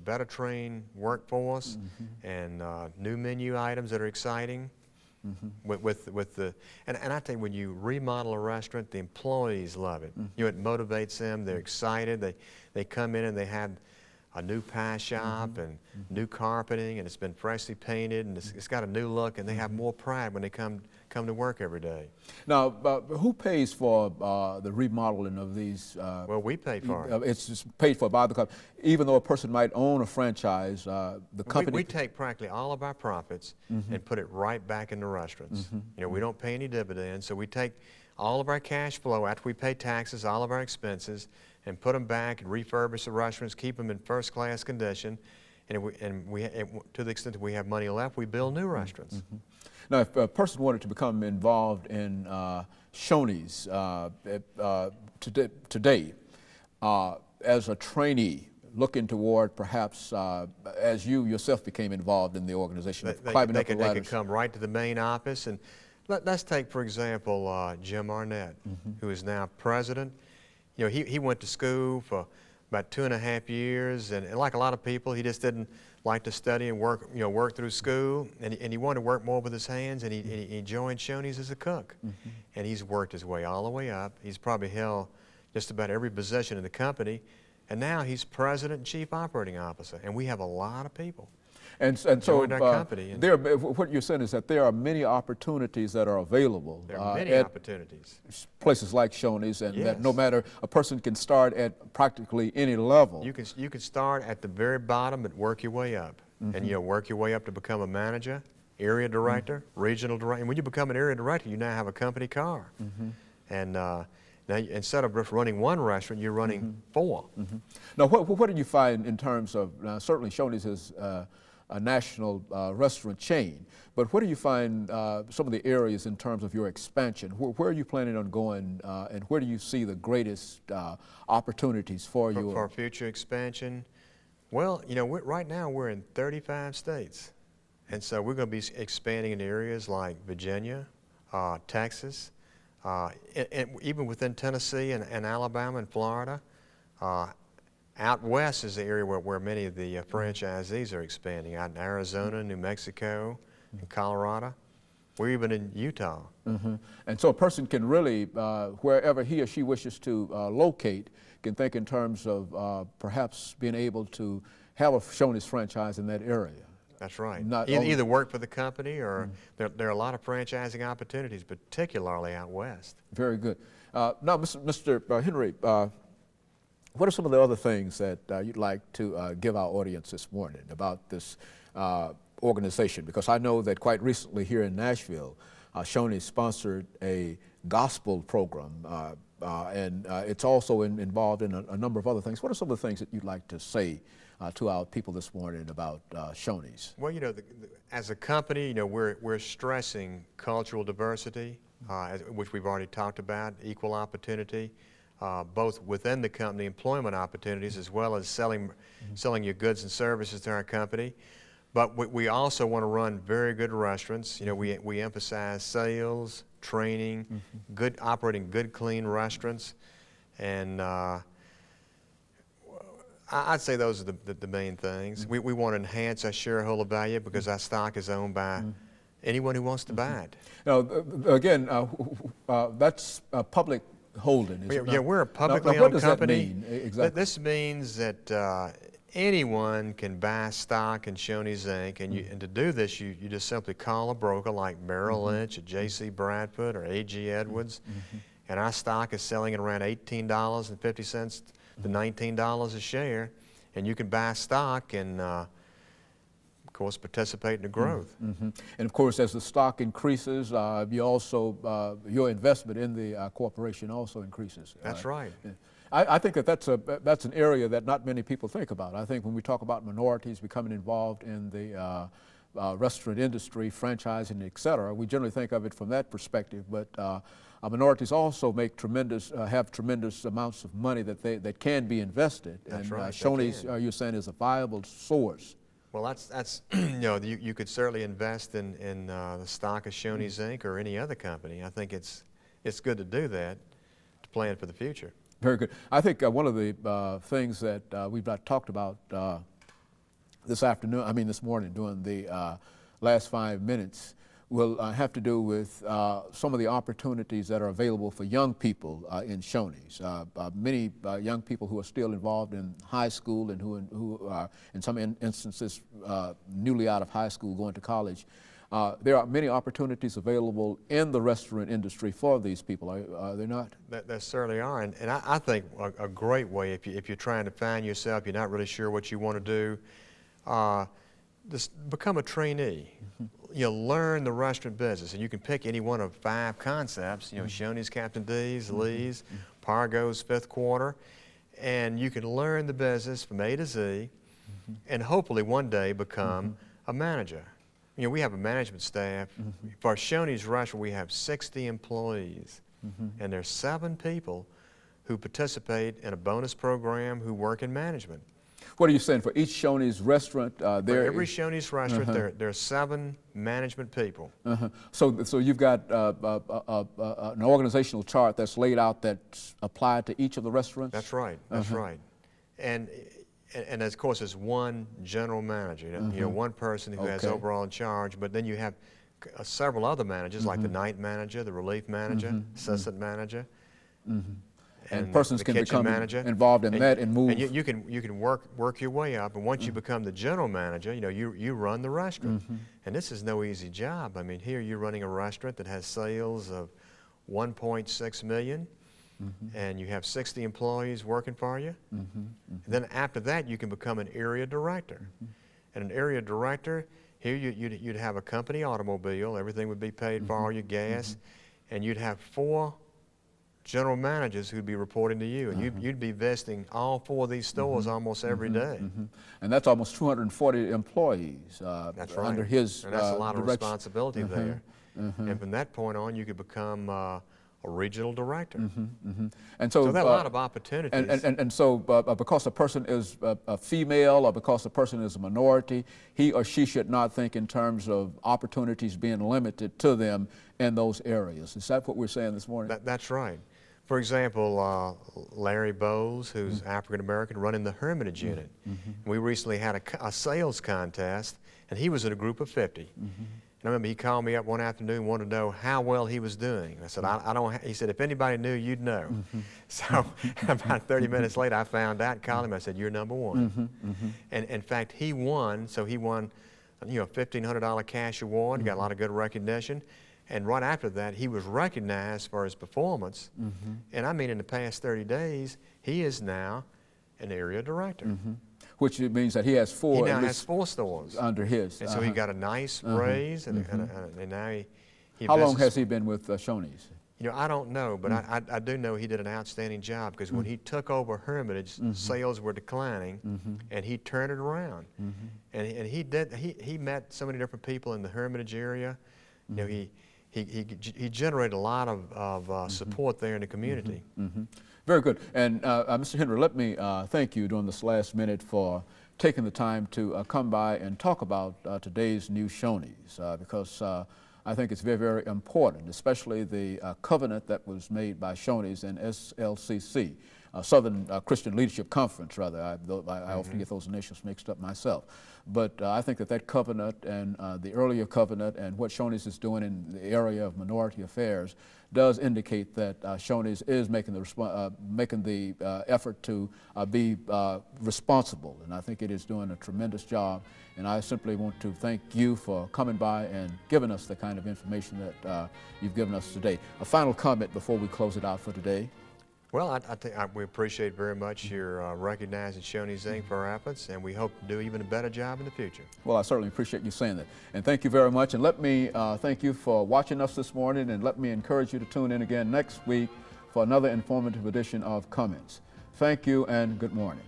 better trained workforce and new menu items that are exciting. With the and I tell you, when you remodel a restaurant, the employees love it. You know, it motivates them. They're excited. They come in and they have a new pie shop and new carpeting, and it's been freshly painted, and it's got a new look, and they have more pride when they come to work every day. Now, who pays for the remodeling of these? Well, we pay for it. It's just paid for by the company. Even though a person might own a franchise, the company... We take practically all of our profits and put it right back in the restaurants. You know, we don't pay any dividends, so we take all of our cash flow after we pay taxes, all of our expenses, and put them back and refurbish the restaurants, keep them in first-class condition, and to the extent that we have money left, we build new restaurants. Now, if a person wanted to become involved in Shoney's today, as a trainee, looking toward perhaps as you yourself became involved in the organization, they could come right to the main office. And let's take, for example, Jim Arnett, who is now president. You know, he went to school for about 2.5 years, and like a lot of people, he just didn't like to study and work, you know, work through school, and he wanted to work more with his hands, and he joined Shoney's as a cook. And he's worked his way all the way up. He's probably held just about every position in the company, and now he's president and chief operating officer, and we have a lot of people. And so our company. What you're saying is that there are many opportunities that are available. There are many opportunities. Places like Shoney's, and that no matter, a person can start at practically any level. You can start at the very bottom and work your way up. And you know, work your way up to become a manager, area director, regional director. And when you become an area director, you now have a company car. And now, instead of just running one restaurant, you're running 4. Now, what did you find in terms of, certainly Shoney's is a national restaurant chain, but what do you find some of the areas in terms of your expansion? Where are you planning on going, and where do you see the greatest opportunities for future expansion? Well, you know, right now we're in 35 states, and so we're going to be expanding in areas like Virginia, Texas, and even within Tennessee and Alabama and Florida. Out west is the area where many of the franchisees are expanding, out in Arizona, New Mexico, and Colorado. We're even in Utah. And so a person can really, wherever he or she wishes to locate, can think in terms of perhaps being able to have a Shoney's franchise in that area. That's right. Either work for the company, or there are a lot of franchising opportunities, particularly out west. Very good. Now, Mr. Henry, what are some of the other things that you'd like to give our audience this morning about this organization? Because I know that quite recently here in Nashville, Shoney sponsored a gospel program, and it's also involved in a number of other things. What are some of the things that you'd like to say to our people this morning about Shoney's? Well, you know, as a company, you know, we're stressing cultural diversity, which we've already talked about, equal opportunity. Both within the company, employment opportunities, as well as selling your goods and services to our company. But we also want to run very good restaurants. You know, we emphasize sales, training, operating good, clean restaurants, and I'd say those are the main things. We want to enhance our shareholder value because our stock is owned by anyone who wants to buy it. Now, again, that's public holding, is it not? Yeah, we're a publicly owned company. What does that mean exactly? This means that anyone can buy stock in Shoney's Inc. And to do this, you just simply call a broker like Merrill Lynch, or J.C. Bradford, or A.G. Edwards, and our stock is selling at around $18.50 to $19 a share, and you can buy stock and of course, participate in the growth. And of course, as the stock increases, you also your investment in the corporation also increases. That's right. I think that that's an area that not many people think about. I think when we talk about minorities becoming involved in the restaurant industry, franchising, et cetera, we generally think of it from that perspective. But minorities also make have tremendous amounts of money that can be invested. That's and right. Shoney's, you're saying, is a viable source. Well, that's you know, you could certainly invest in the stock of Shoney's Inc. or any other company. I think it's good to do that, to plan for the future. Very good. I think one of the things that we've not talked about this morning during the last 5 minutes will have to do with some of the opportunities that are available for young people in Shoney's. Many young people who are still involved in high school and who are, in some instances, newly out of high school going to college. There are many opportunities available in the restaurant industry for these people, are there not? There certainly are, and I think a great way, if you're trying to find yourself, you're not really sure what you want to do, just become a trainee. You'll learn the restaurant business, and you can pick any one of 5 concepts, Shoney's, Captain D's, Lee's, Pargo's, Fifth Quarter, and you can learn the business from A to Z, and hopefully one day become a manager. We have a management staff. For Shoney's restaurant, we have 60 employees, and there's 7 people who participate in a bonus program who work in management. What are you saying? For each Shoney's restaurant, for every Shoney's restaurant, there are 7 management people. So you've got an organizational chart that's laid out that's applied to each of the restaurants? That's right. That's right. And of course, there's one general manager. One person who has overall charge. But then you have several other managers, like the night manager, the relief manager, assistant manager. And persons the can kitchen become manager. involved in that and move. And you can work your way up, and once you become the general manager, you run the restaurant. And this is no easy job. I mean, here you're running a restaurant that has sales of 1.6 million, and you have 60 employees working for you. And then after that, you can become an area director. And an area director, here you'd have a company automobile, everything would be paid for, all your gas, and you'd have 4 general managers who'd be reporting to you, and you'd be visiting all 4 of these stores almost every day. And that's almost 240 employees That's right. under his and that's a lot of direction. responsibility there. And from that point on, you could become a regional director. And so there are a lot of opportunities. And so because a person is a female or because a person is a minority, he or she should not think in terms of opportunities being limited to them in those areas. Is that what we're saying this morning? That's right. For example, Larry Bowles, who's African-American, running the Hermitage unit. We recently had a sales contest, and he was in a group of 50. And I remember he called me up one afternoon and wanted to know how well he was doing. I said, I don't, he said, if anybody knew, you'd know. So about 30 minutes later, I found out, called him, I said, you're number 1. And in fact, he won, so he won, a $1,500 cash award, got a lot of good recognition. And right after that, he was recognized for his performance. And I mean, in the past 30 days, he is now an area director. Which means that he has 4. He now has 4 stores under his. And so he got a nice raise, and now he How long has he been with Shoney's? I don't know, but I do know he did an outstanding job, because when he took over Hermitage, sales were declining, and he turned it around. And he met so many different people in the Hermitage area. He generated a lot of support there in the community. Very good. And Mr. Henry, let me thank you during this last minute for taking the time to come by and talk about today's new Shoney's, because I think it's very, very important, especially the covenant that was made by Shoney's and SLCC, Southern Christian Leadership Conference, rather. I often get those initials mixed up myself. But I think that covenant and the earlier covenant and what Shoney's is doing in the area of minority affairs does indicate that Shoney's is making the effort to be responsible, and I think it is doing a tremendous job. And I simply want to thank you for coming by and giving us the kind of information that you've given us today. A final comment before we close it out for today. Well, I think we appreciate very much your recognizing Shoney's Inc. for our efforts, and we hope to do even a better job in the future. Well, I certainly appreciate you saying that. And thank you very much. And let me thank you for watching us this morning, and let me encourage you to tune in again next week for another informative edition of Comments. Thank you and good morning.